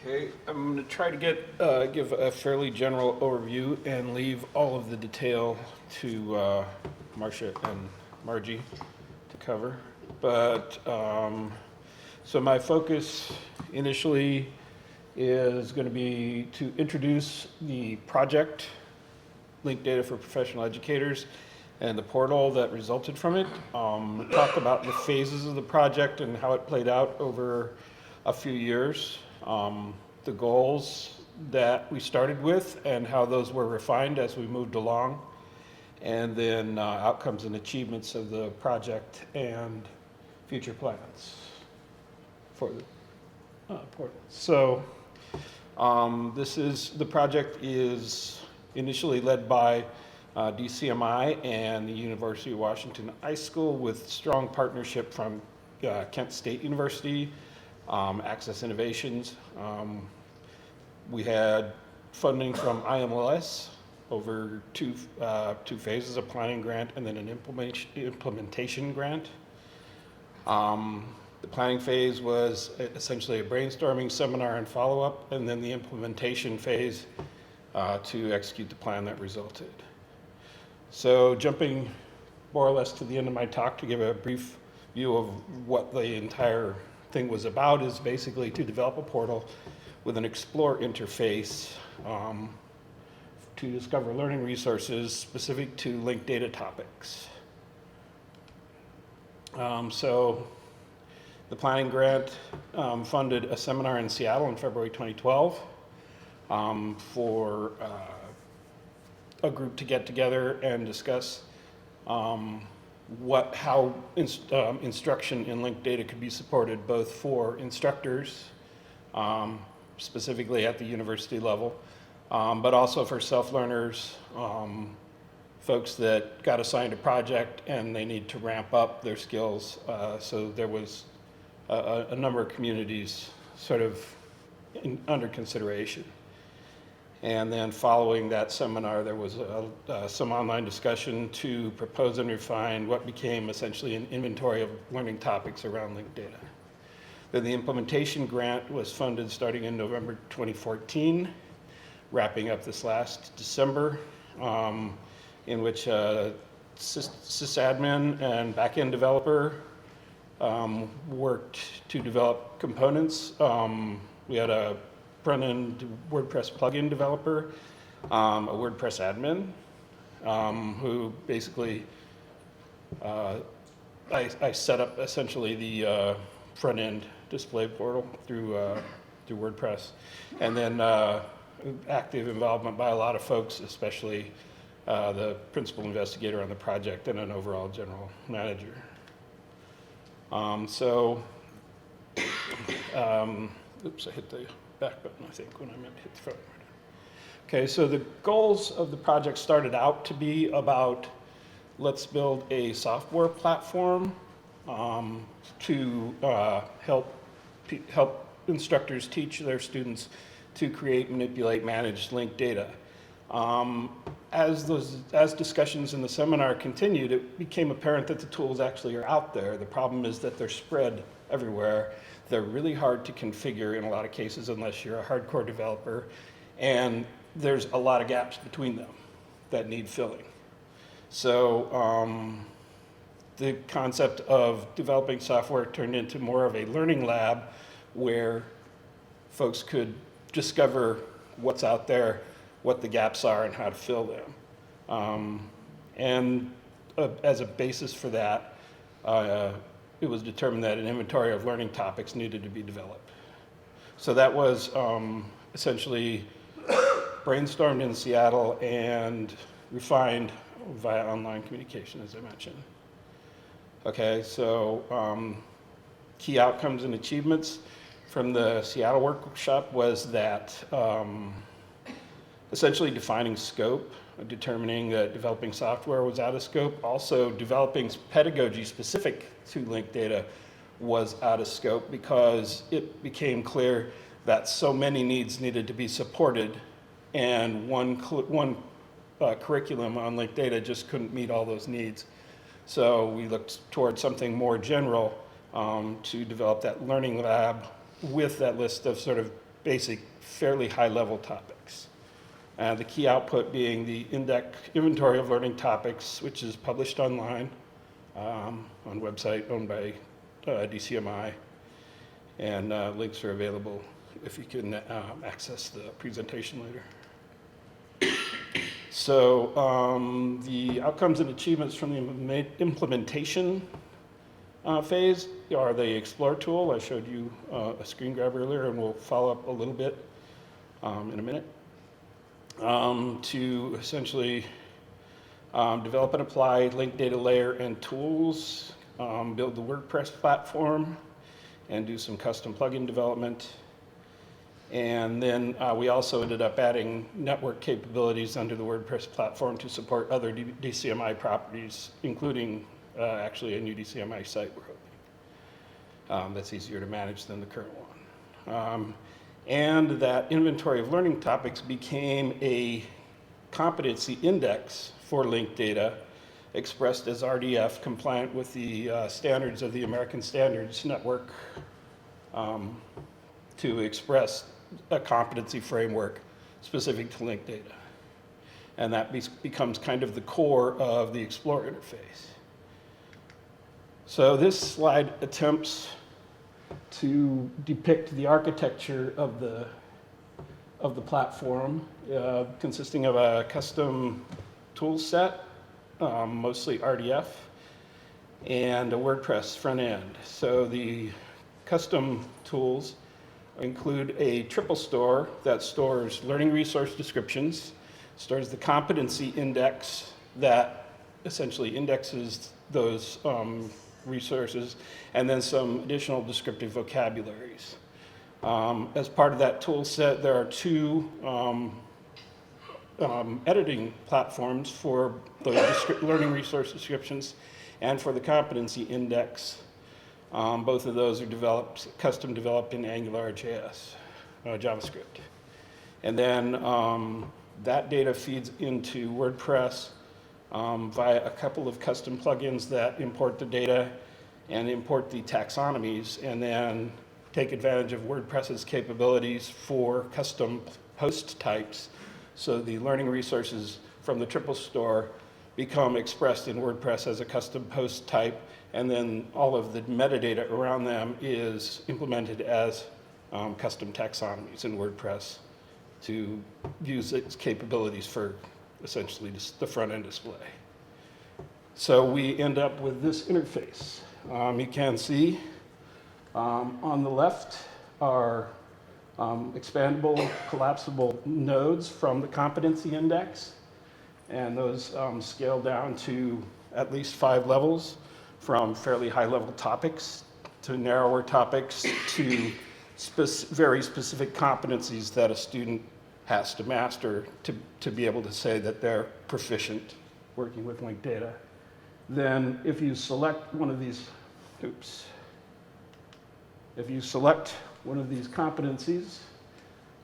Okay, I'm going to try to give a fairly general overview and leave all of the detail to Marcia and Margie to cover. So my focus initially is going to be to introduce the project, Linked Data for Professional Educators, and the portal that resulted from it. Talk about the phases of the project and how it played out over a few years. The goals that we started with and how those were refined as we moved along, and then outcomes and achievements of the project and future plans for the portal. So the project is initially led by DCMI and the University of Washington iSchool with strong partnership from Kent State University, Access Innovations. We had funding from IMLS over two phases, a planning grant and then an implementation grant. The planning phase was essentially a brainstorming seminar and follow-up, and then the implementation phase to execute the plan that resulted. So jumping more or less to the end of my talk to give a brief view of what the entire thing was about is basically to develop a portal with an Explore interface to discover learning resources specific to linked data topics. So the planning grant funded a seminar in Seattle in February 2012 for a group to get together and discuss how instruction in linked data could be supported both for instructors, specifically at the university level, but also for self-learners, folks that got assigned a project and they need to ramp up their skills. So there was a number of communities sort of under consideration. And then following that seminar, there was some online discussion to propose and refine what became essentially an inventory of learning topics around linked data. Then the implementation grant was funded starting in November 2014, wrapping up this last December, in which a sysadmin and backend developer worked to develop components. We had a front-end WordPress plugin developer, a WordPress admin, who basically, I set up essentially the front-end display portal through WordPress, and then active involvement by a lot of folks, especially the principal investigator on the project and an overall general manager. Oops, I hit the back button, I think, when I meant to hit the front button. Okay, so the goals of the project started out to be about, let's build a software platform to help instructors teach their students to create, manipulate, manage linked data. As discussions in the seminar continued, it became apparent that the tools actually are out there. The problem is that they're spread everywhere. They're really hard to configure in a lot of cases unless you're a hardcore developer, and there's a lot of gaps between them that need filling. So the concept of developing software turned into more of a learning lab where folks could discover what's out there, what the gaps are, and how to fill them. As a basis for that, it was determined that an inventory of learning topics needed to be developed. So that was essentially brainstormed in Seattle and refined via online communication, as I mentioned. Okay, so key outcomes and achievements from the Seattle workshop was that essentially defining scope, determining that developing software was out of scope. Also, developing pedagogy specific to linked data was out of scope because it became clear that so many needs needed to be supported, and one curriculum on linked data just couldn't meet all those needs. So we looked towards something more general to develop that learning lab with that list of sort of basic, fairly high-level topics. The key output being the inventory of learning topics, which is published online on a website owned by DCMI, and links are available if you can access the presentation later. So the outcomes and achievements from the implementation phase are the Explore tool. I showed you a screen grab earlier, and we'll follow up a little bit in a minute. To essentially develop and apply linked data layer and tools, build the WordPress platform, and do some custom plugin development. And then we also ended up adding network capabilities under the WordPress platform to support other DCMI properties, including actually a new DCMI site we're hoping. That's easier to manage than the current one. And that inventory of learning topics became a competency index for linked data, expressed as RDF, compliant with the standards of the American Standards Network, to express a competency framework specific to linked data. And that becomes kind of the core of the Explore interface. So this slide attempts to depict the architecture of the platform, consisting of a custom tool set, mostly RDF, and a WordPress front end. So the custom tools include a triple store that stores learning resource descriptions, stores the competency index that essentially indexes those resources, and then some additional descriptive vocabularies. As part of that tool set, there are two editing platforms for the learning resource descriptions and for the competency index. Both of those are custom developed in AngularJS, JavaScript. And then that data feeds into WordPress via a couple of custom plugins that import the data and import the taxonomies, and then take advantage of WordPress's capabilities for custom post types. So the learning resources from the triple store become expressed in WordPress as a custom post type, and then all of the metadata around them is implemented as custom taxonomies in WordPress to use its capabilities for essentially the front-end display. So we end up with this interface. You can see on the left are expandable, collapsible nodes from the competency index, and those scale down to at least 5 levels, from fairly high-level topics to narrower topics to very specific competencies that a student has to master to be able to say that they're proficient working with linked data. Then if you select one of these, if you select one of these competencies,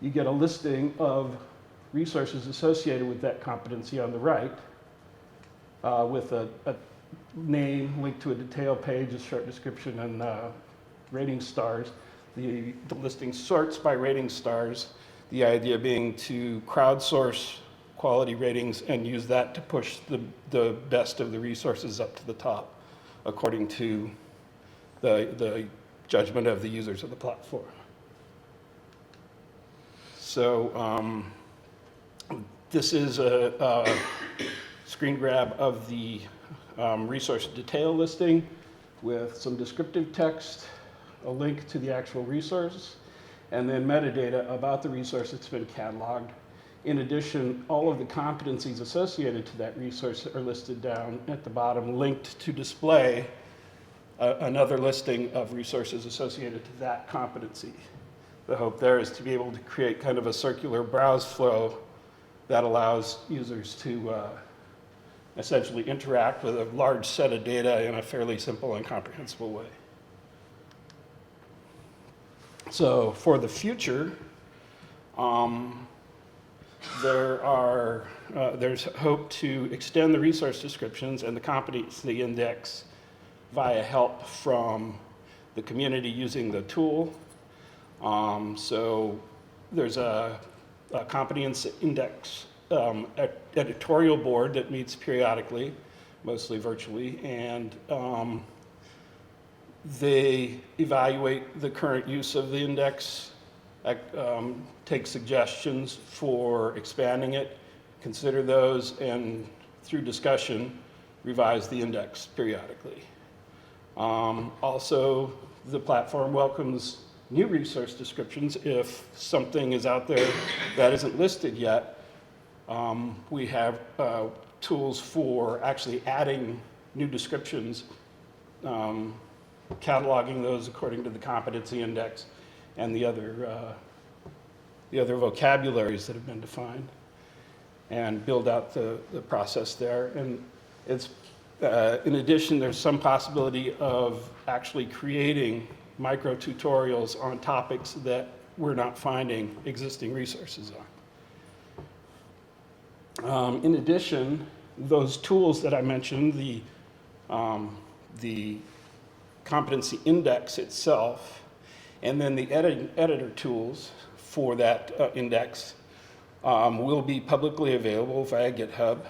you get a listing of resources associated with that competency on the right, with a name, link to a detail page, a short description, and rating stars. The listing sorts by rating stars, the idea being to crowdsource quality ratings and use that to push the best of the resources up to the top, according to the judgment of the users of the platform. So this is a screen grab of the resource detail listing with some descriptive text, a link to the actual resource, and then metadata about the resource that's been cataloged. In addition, all of the competencies associated to that resource are listed down at the bottom, linked to display another listing of resources associated to that competency. The hope there is to be able to create kind of a circular browse flow that allows users to essentially interact with a large set of data in a fairly simple and comprehensible way. So for the future, there's hope to extend the resource descriptions and the competency index via help from the community using the tool. So there's a competence index editorial board that meets periodically, mostly virtually, and they evaluate the current use of the index, take suggestions for expanding it, consider those, and through discussion, revise the index periodically. Also, the platform welcomes new resource descriptions. If something is out there that isn't listed yet, we have tools for actually adding new descriptions, cataloging those according to the competency index and the other vocabularies that have been defined, and build out the process there. And it's, in addition, there's some possibility of actually creating micro tutorials on topics that we're not finding existing resources on. In addition, those tools that I mentioned, the competency index itself, and then the editor tools for that index will be publicly available via GitHub.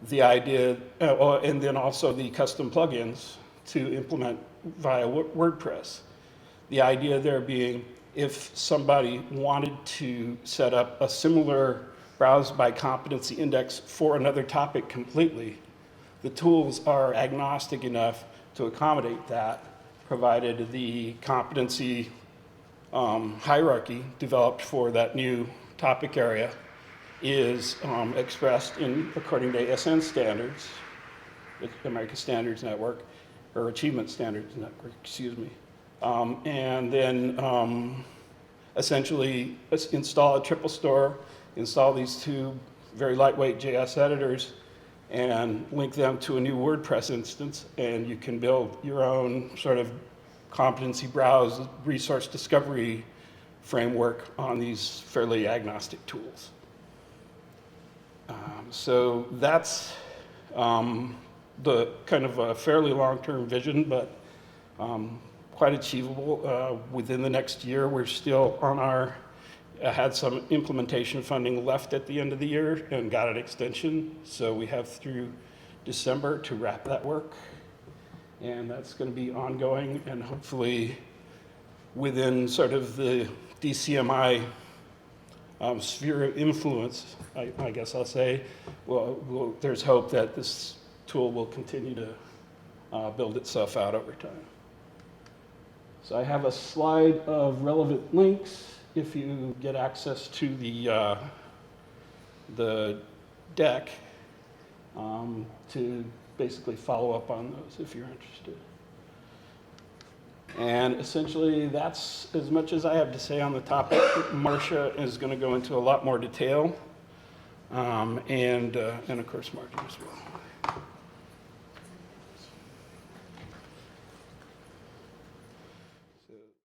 The idea, and then also the custom plugins to implement via WordPress. The idea there being, if somebody wanted to set up a similar browse by competency index for another topic completely, the tools are agnostic enough to accommodate that, provided the competency hierarchy developed for that new topic area is expressed according to ASN standards, the American Standards Network, or Achievement Standards Network, excuse me. And then essentially install a triple store, install these two very lightweight JS editors, and link them to a new WordPress instance, and you can build your own sort of competency browse resource discovery framework on these fairly agnostic tools. So that's the kind of a fairly long-term vision, but quite achievable. Within the next year, we're still on our, had some implementation funding left at the end of the year and got an extension. So we have through December to wrap that work. And that's going to be ongoing, and hopefully within sort of the DCMI sphere of influence, I guess I'll say, well, there's hope that this tool will continue to build itself out over time. So I have a slide of relevant links if you get access to the deck to basically follow up on those if you're interested. And essentially, that's as much as I have to say on the topic. Marcia is going to go into a lot more detail, and of course, Martin as well.